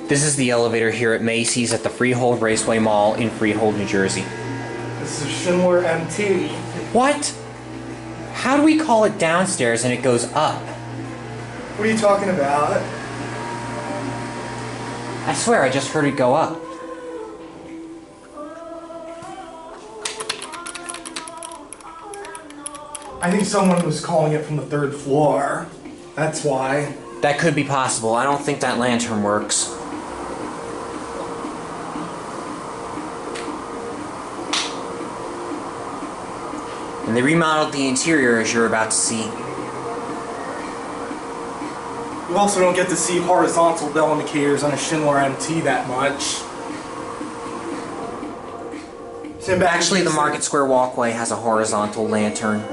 This is the elevator here at Macy's at the Freehold Raceway Mall in Freehold, New Jersey. This is Schindler MT. What? How do we call it downstairs and it goes up? What are you talking about? I swear I just heard it go up. I think someone was calling it from the 3rd floor. That's why. That could be possible. I don't think that lantern works. And they remodeled the interior, as you're about to see. You also don't get to see horizontal bell indicators on a Schindler MT that much. Actually, the Market Square walkway has a horizontal lantern.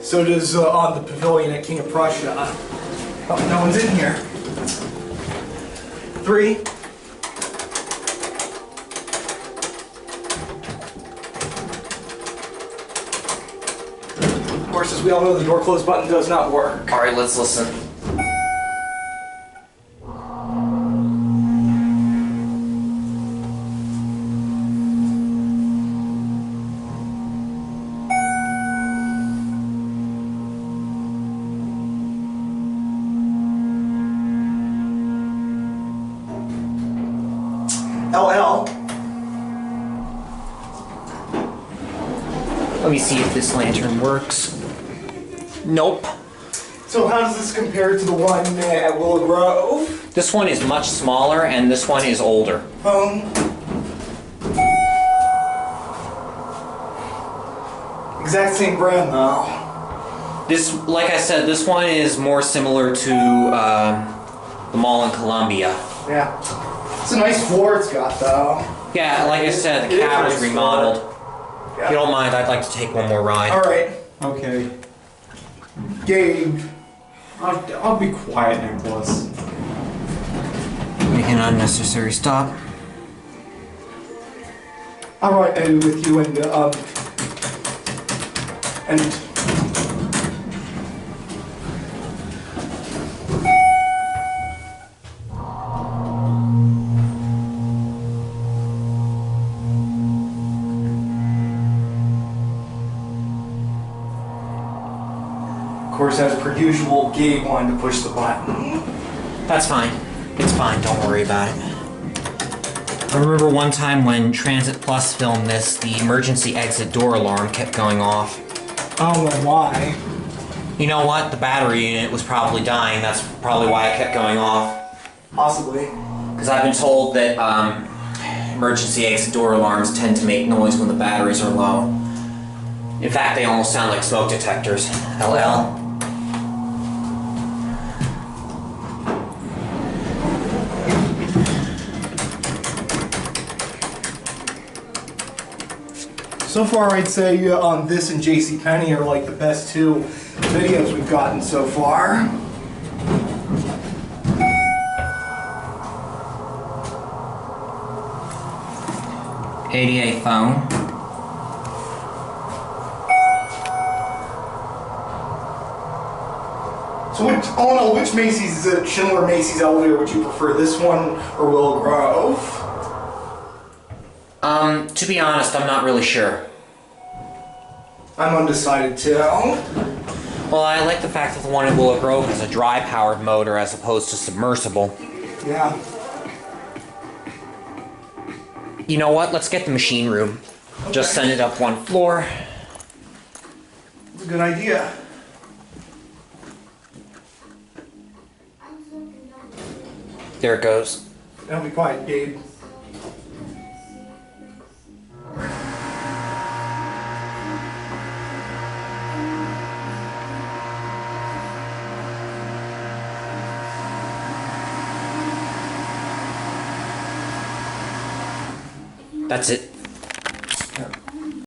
So does on the pavilion at King of Prussia. Oh, no one's in here. 3. Of course, as we all know, the door close button does not work. Alright, let's listen. LL. Let me see if this lantern works. Nope. So how does this compare to the one at Willow Grove? This one is much smaller and this one is older. Exact same brand though. This, like I said, this one is more similar to the mall in Columbia. Yeah. It's a nice floor it's got though. Yeah, like I said, the cab was remodeled. Yeah. If you don't mind, I'd like to take one more ride. Alright. Okay. Gabe. I'll be quiet, Nicholas. Make an unnecessary stop. Alright, with you and of course, as per usual, Gabe wanted to push the button. That's fine. It's fine, don't worry about it. I remember one time when Transit Plus filmed this, the emergency exit door alarm kept going off. I don't know why. You know what? The battery in it was probably dying. That's probably why it kept going off. Possibly. Because I've been told that emergency exit door alarms tend to make noise when the batteries are low. In fact, they almost sound like smoke detectors. LL. So far, I'd say this and JCPenney are like the best 2 videos we've gotten so far. '88 phone. So, all in all, which Macy's, Schindler Macy's elevator would you prefer? This one or Willow Grove? To be honest, I'm not really sure. I'm undecided too. Well, I like the fact that the one in Willow Grove has a dry-powered motor as opposed to submersible. Yeah. You know what? Let's get the machine room. Okay. Just send it up 1 floor. That's a good idea. There it goes. Now be quiet, Gabe. That's it.